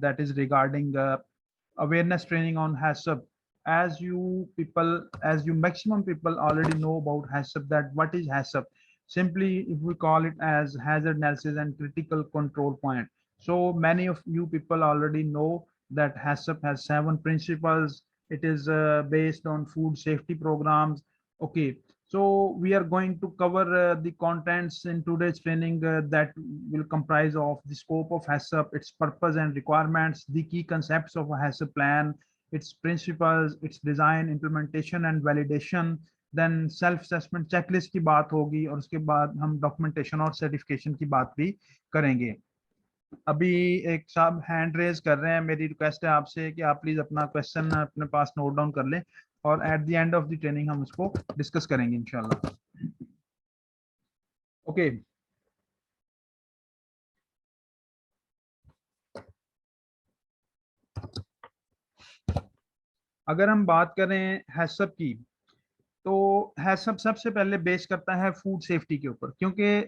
that is regarding awareness training on HACCP. As you people, as you maximum people already know about HACCP, that what is HACCP? Simply, if we call it as hazard analysis and critical control point. So many of you people already know that HACCP has 7 principles. It is based on food safety programs. Okay, so we are going to cover the contents in today's training that will comprise of the scope of HACCP, its purpose and requirements, the key concepts of a HACCP plan, its principles, its design, implementation and validation. Then self assessment checklist की बात होगी और उसके बाद हम documentation और certification की बात भी करेंगे। अभी एक साहब हैंड रेज कर रहे हैं, मेरी रिक्वेस्ट है आपसे कि आप प्लीज अपना क्वेश्चन अपने पास नोट डाउन कर लें और at the end of the training हम उसको डिस्कस करेंगे इंशाल्लाह। ओके, अगर हम बात करें हैसअप की, तो हैसअप सबसे पहले बेस करता है फूड सेफ्टी के ऊपर, क्योंकि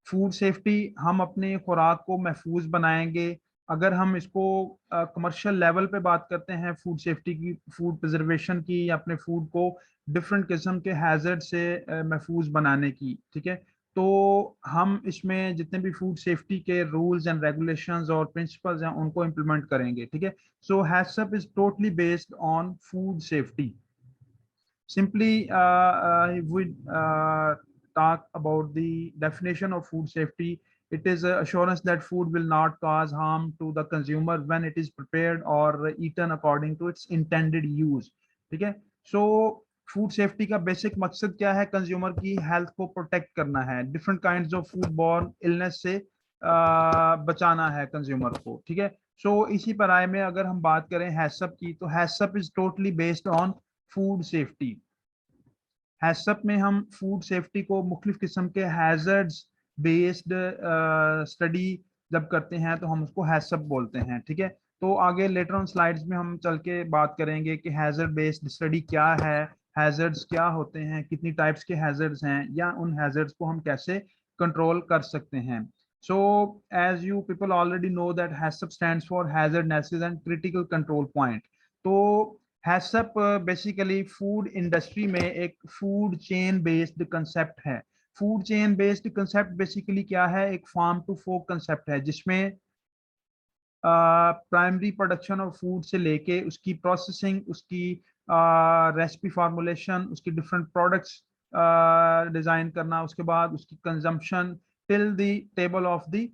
फूड सेफ्टी हम अपने खुराक को महफूज बनाएंगे। अगर हम इसको कमर्शियल लेवल पे बात करते हैं फूड सेफ्टी की, फूड प्रिजर्वेशन की, या अपने फूड को डिफरेंट किस्म के हैजर्ड से महफूज बनाने की, ठीक है, तो हम इसमें जितने भी फूड सेफ्टी के रूल्स एंड रेगुलेशंस और प्रिंसिपल्स हैं उनको इम्प्लीमेंट करेंगे। ठीक है, so HACCP is totally based on food safety. Simply, we talk about the definition of food safety. It is an assurance that food will not cause harm to the consumer when it is prepared or eaten according to its intended use. ठीक है, so food safety का basic मकसद क्या है? Consumer की health को protect करना है, different kinds of food borne illness से बचाना है कंज्यूमर को। ठीक है, सो इसी पराये में अगर हम बात करें हैसअप की, तो HACCP is totally based on food safety. HACCP में हम फूड सेफ्टी को मुख्तलिफ किस्म के हैजर्ड्स बेस्ड स्टडी जब करते हैं तो हम उसको हैसअप बोलते हैं। ठीक है, तो आगे लेटर ऑन स्लाइड्स में हम चल के बात करेंगे कि हैजर्ड बेस्ड स्टडी क्या है, हैजर्ड्स क्या होते हैं, कितनी टाइप्स के हैजर्ड्स हैं, या उन हैजर्ड्स को हम कैसे कंट्रोल कर सकते हैं। So as you people already know that HACCP stands for hazard analysis and critical control point. तो हैसअप बेसिकली फूड इंडस्ट्री में एक फूड चेन बेस्ड कंसेप्ट है। Food chain based concept basically क्या है? एक फार्म टू फोक कंसेप्ट है, जिसमें primary production of food से लेके उसकी प्रोसेसिंग, उसकी रेसिपी फार्मूलेशन, उसकी डिफरेंट प्रोडक्ट्स डिजाइन करना, उसके बाद उसकी consumption till the table of the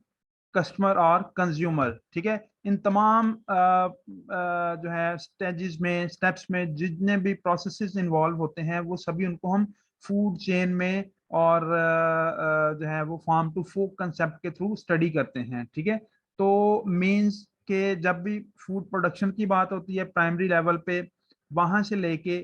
customer और कंज्यूमर। ठीक है, इन तमाम जो है स्टेजेस में, स्टेप्स में जितने भी प्रोसेसेस इन्वॉल्व होते हैं वो सभी उनको हम फूड चेन में और जो है वो फार्म टू फोक कंसेप्ट के थ्रू स्टडी करते हैं। ठीक है, तो मींस के जब भी फूड प्रोडक्शन की बात होती है प्राइमरी लेवल पे, वहां से लेके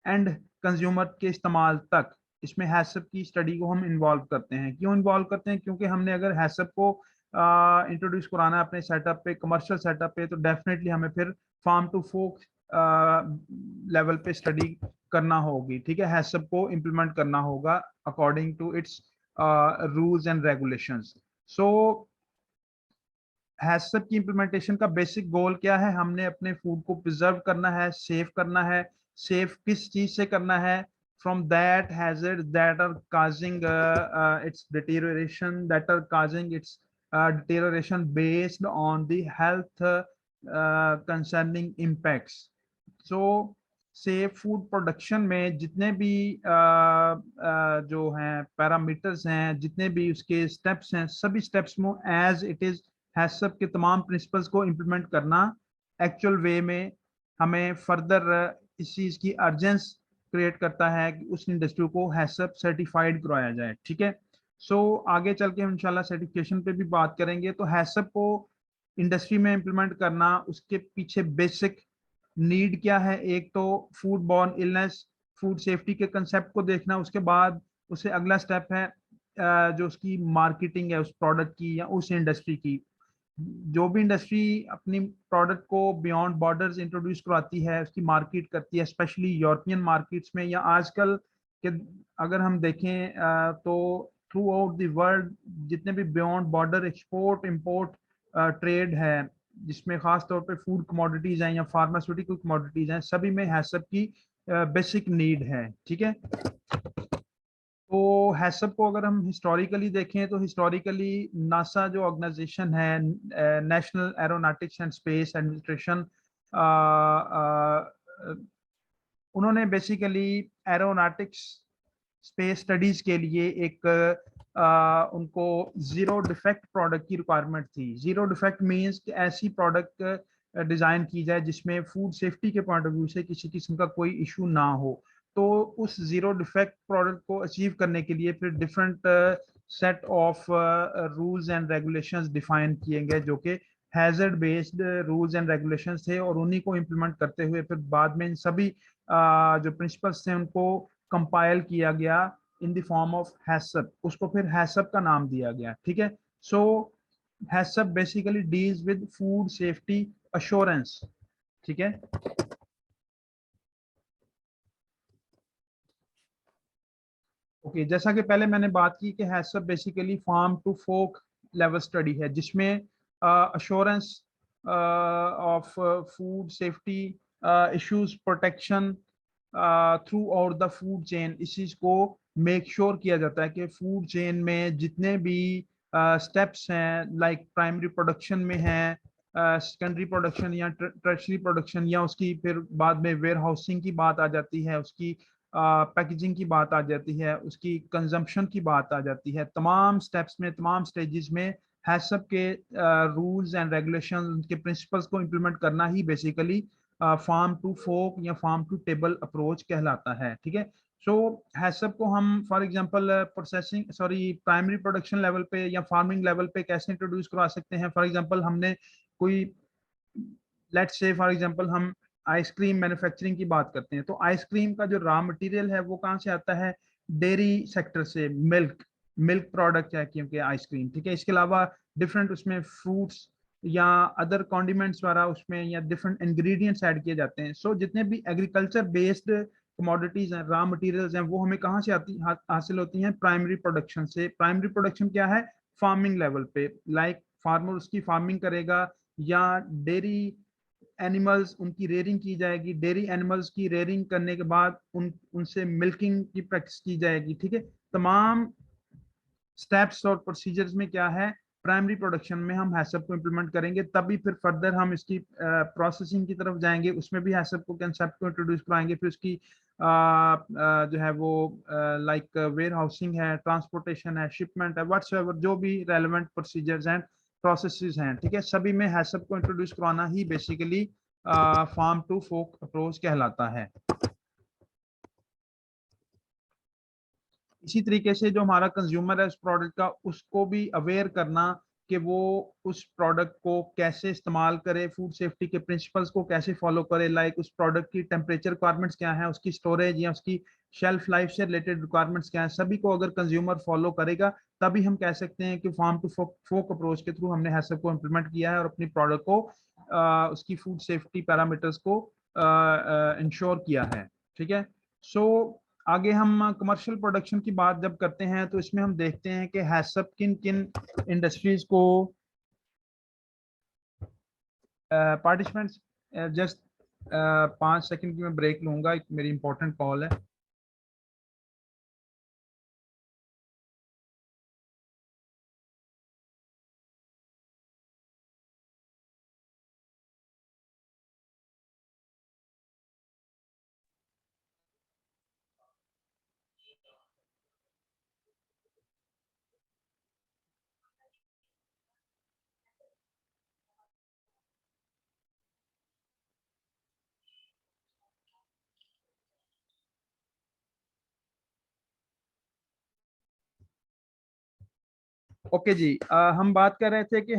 एंड कंज्यूमर के इस्तेमाल तक, इसमें हैसअप की स्टडी को हम इन्वॉल्व करते हैं। क्यों इन्वॉल्व करते हैं? क्योंकि हमने अगर हैसअप को इंट्रोड्यूस कराना है अपने सेटअप पे, कमर्शियल सेटअप पे, तो डेफिनेटली हमें फिर फार्म टू फोक लेवल पे स्टडी करना होगी। ठीक है, हैसअप को इम्प्लीमेंट करना होगा according to its rules and regulations. So HACCP की इम्प्लीमेंटेशन का बेसिक गोल क्या है? हमने अपने फूड को प्रिजर्व करना है, सेफ करना है। सेफ किस चीज से करना है? From that hazard that are causing its deterioration, that are causing its deterioration based on the health concerning impacts. So safe food production में जितने भी जो हैं पैरामीटर्स हैं, जितने भी उसके स्टेप्स हैं, सभी स्टेप्स में एज इट इज हैसअप के तमाम प्रिंसिपल्स को इम्प्लीमेंट करना एक्चुअल वे में हमें फर्दर इस चीज की अर्जेंस क्रिएट करता है कि उस इंडस्ट्री को हैसअप सर्टिफाइड करवाया जाए। ठीक है, सो आगे चल के इंशाल्लाह सर्टिफिकेशन पे भी बात करेंगे। तो हैसअप को इंडस्ट्री में इम्प्लीमेंट करना, उसके पीछे बेसिक नीड क्या है? एक तो food borne illness, food safety के कंसेप्ट को देखना, उसके बाद उसे अगला स्टेप है जो उसकी मार्केटिंग है उस प्रोडक्ट की या उस इंडस्ट्री की। जो भी इंडस्ट्री अपनी प्रोडक्ट को बियॉन्ड बॉर्डर्स इंट्रोड्यूस करवाती है, उसकी मार्केट करती है, स्पेशली यूरोपियन मार्केट्स में, या आजकल के अगर हम देखें तो थ्रू आउट द वर्ल्ड जितने भी beyond border export import trade है, जिसमें खास तौर पे फूड कमोडिटीज हैं या फार्मास्यूटिकल कमोडिटीज हैं, सभी में हैसअप की बेसिक नीड है। ठीक है, तो हैसअप को अगर हम हिस्टोरिकली देखें तो हिस्टोरिकली नासा जो ऑर्गेनाइजेशन है, national aeronautics and space administration, उन्होंने बेसिकली एरोनॉटिक्स स्पेस स्टडीज के लिए एक उनको जीरो डिफेक्ट प्रोडक्ट की रिक्वायरमेंट थी। जीरो डिफेक्ट मींस कि ऐसी प्रोडक्ट डिजाइन की जाए जिसमें फूड सेफ्टी के पॉइंट ऑफ व्यू से किसी किस्म का कोई इशू ना हो। तो उस जीरो डिफेक्ट प्रोडक्ट को अचीव करने के लिए फिर different set of rules and regulations define किए गए, जो कि hazard based rules and regulations थे, और उन्हीं को इम्प्लीमेंट करते हुए फिर बाद में इन सभी जो प्रिंसिपल्स थे उनको कंपाइल किया गया in the form of HACCP. उसको फिर हैसअप का नाम दिया गया। ठीक है, so HACCP basically deals with food safety assurance. ठीक है, ओके, जैसा कि पहले मैंने बात की कि HACCP basically farm to fork level study है, जिसमें assurance of food safety issues protection throughout the food chain, इस चीज को मेक श्योर किया जाता है कि फूड चेन में जितने भी स्टेप्स हैं, लाइक प्राइमरी प्रोडक्शन में है, सेकेंडरी प्रोडक्शन या टर्शरी प्रोडक्शन, या उसकी फिर बाद में वेयर हाउसिंग की बात आ जाती है, उसकी पैकेजिंग की बात आ जाती है, उसकी कंजम्पशन की बात आ जाती है, तमाम स्टेप्स में, तमाम स्टेजेस में हैसअप के रूल्स एंड रेगुलेशन, उनके प्रिंसिपल्स को इम्प्लीमेंट करना ही बेसिकली फार्म टू फोक या फार्म टू टेबल अप्रोच कहलाता है। ठीक है, सो हैसअप को हम for example processing sorry primary production level पे या फार्मिंग लेवल पे कैसे इंट्रोड्यूस करवा सकते हैं। फॉर एग्जांपल हमने कोई, लेट्स से फॉर एग्जांपल हम आइसक्रीम मैन्युफैक्चरिंग की बात करते हैं, तो आइसक्रीम का जो रॉ मटेरियल है वो कहाँ से आता है? डेयरी सेक्टर से, मिल्क, मिल्क प्रोडक्ट है क्योंकि आइसक्रीम। ठीक है, इसके अलावा डिफरेंट उसमें फ्रूट्स या अदर कॉन्डिमेंट्स वाला उसमें या डिफरेंट इंग्रेडिएंट्स ऐड किए जाते हैं। सो जितने भी एग्रीकल्चर बेस्ड कमोडिटीज हैं, रॉ मटेरियल्स हैं, वो हमें कहाँ से आती हासिल होती हैं? प्राइमरी प्रोडक्शन से। प्राइमरी प्रोडक्शन क्या है? फार्मिंग लेवल पे, लाइक फार्मर उसकी फार्मिंग करेगा, या डेयरी एनिमल्स उनकी रेयरिंग की जाएगी, डेयरी एनिमल्स की रेयरिंग करने के बाद उनसे मिल्किंग की प्रैक्टिस की जाएगी। ठीक है, तमाम स्टेप्स और प्रोसीजर्स में क्या है? प्राइमरी प्रोडक्शन में हम हैसअप को इम्प्लीमेंट करेंगे, तभी फिर फर्दर हम इसकी प्रोसेसिंग की तरफ जाएंगे, उसमें भी हैसअप को कंसेप्ट को इंट्रोड्यूस कराएंगे, फिर उसकी जो है वो लाइक वेयर हाउसिंग है, ट्रांसपोर्टेशन है, शिपमेंट है, व्हाट्सएवर जो भी रेलेवेंट प्रोसीजर्स हैं, प्रोसेसेस हैं, ठीक है, सभी में हैसअप को इंट्रोड्यूस करवाना ही basically farm to fork approach कहलाता है। इसी तरीके से जो हमारा कंज्यूमर है उस प्रोडक्ट का, उसको भी अवेयर करना कि वो उस प्रोडक्ट को कैसे इस्तेमाल करे, फूड सेफ्टी के प्रिंसिपल्स को कैसे फॉलो करे, लाइक उस प्रोडक्ट की टेम्परेचर रिक्वायरमेंट्स क्या है, उसकी स्टोरेज या उसकी शेल्फ लाइफ से रिलेटेड रिक्वायरमेंट्स क्या है, सभी को अगर कंज्यूमर फॉलो करेगा तभी हम कह सकते हैं कि फार्म टू फोक अप्रोच के थ्रू हमने हैसअप को इम्प्लीमेंट किया है और अपनी प्रोडक्ट को उसकी फूड सेफ्टी पैरामीटर्स को इंश्योर किया है। ठीक है, सो आगे हम कमर्शियल प्रोडक्शन की बात जब करते हैं तो इसमें हम देखते हैं कि हैसअप किन किन इंडस्ट्रीज को पार्टिसिपेंट्स, जस्ट 5 सेकंड की मैं ब्रेक लूंगा, एक मेरी इंपॉर्टेंट कॉल है। ओके जी, हम बात कर रहे थे कि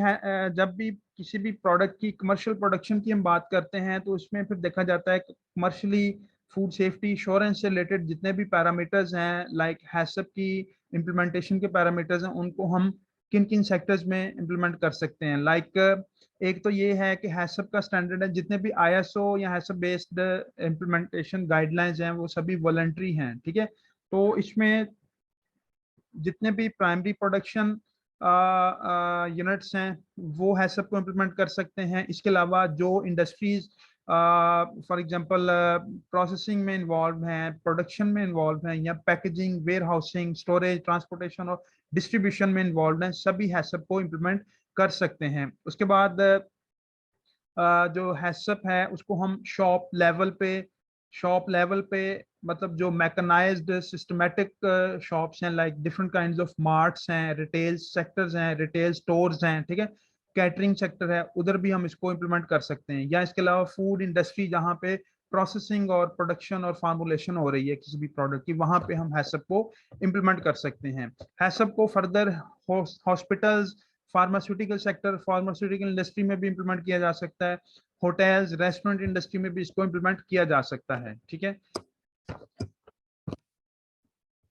जब भी किसी भी प्रोडक्ट की कमर्शियल प्रोडक्शन की हम बात करते हैं तो उसमें फिर देखा जाता है कि कमर्शली फूड सेफ्टी इंश्योरेंस से रिलेटेड जितने भी पैरामीटर्स हैं, लाइक हैसअप की इम्प्लीमेंटेशन के पैरामीटर्स हैं, उनको हम किन किन सेक्टर्स में इम्प्लीमेंट कर सकते हैं। लाइक एक तो ये है कि हैसअप का स्टैंडर्ड है, जितने भी आईएसओ या हैसअप बेस्ड इम्प्लीमेंटेशन गाइडलाइंस हैं वो सभी वॉलंटरी हैं। ठीक है, तो इसमें जितने भी प्राइमरी प्रोडक्शन यूनिट्स हैं वो हैसअप को इम्प्लीमेंट कर सकते हैं। इसके अलावा जो इंडस्ट्रीज फॉर एग्जांपल प्रोसेसिंग में इन्वॉल्व हैं, प्रोडक्शन में इन्वॉल्व हैं, या packaging, warehousing, storage, transportation और डिस्ट्रीब्यूशन में इन्वॉल्व हैं, सभी हैसअप को इम्प्लीमेंट कर सकते हैं। उसके बाद जो हैसअप है उसको हम शॉप लेवल पे मतलब जो मैकेनाइज्ड सिस्टमेटिक शॉप्स हैं, like different kinds of marts हैं, रिटेल सेक्टर्स हैं, रिटेल स्टोर्स हैं, ठीक है, कैटरिंग सेक्टर है, उधर भी हम इसको इम्प्लीमेंट कर सकते हैं। या इसके अलावा फूड इंडस्ट्री जहाँ पे प्रोसेसिंग और प्रोडक्शन और फार्मुलेशन हो रही है किसी भी प्रोडक्ट की, वहां पे हम हैसअप को इम्प्लीमेंट कर सकते हैं। हैसअप को फर्दर हॉस्पिटल्स, फार्मास्यूटिकल इंडस्ट्री में भी इम्प्लीमेंट किया जा सकता है, होटल्स, रेस्टोरेंट इंडस्ट्री में भी इसको इम्प्लीमेंट किया जा सकता है। ठीक है,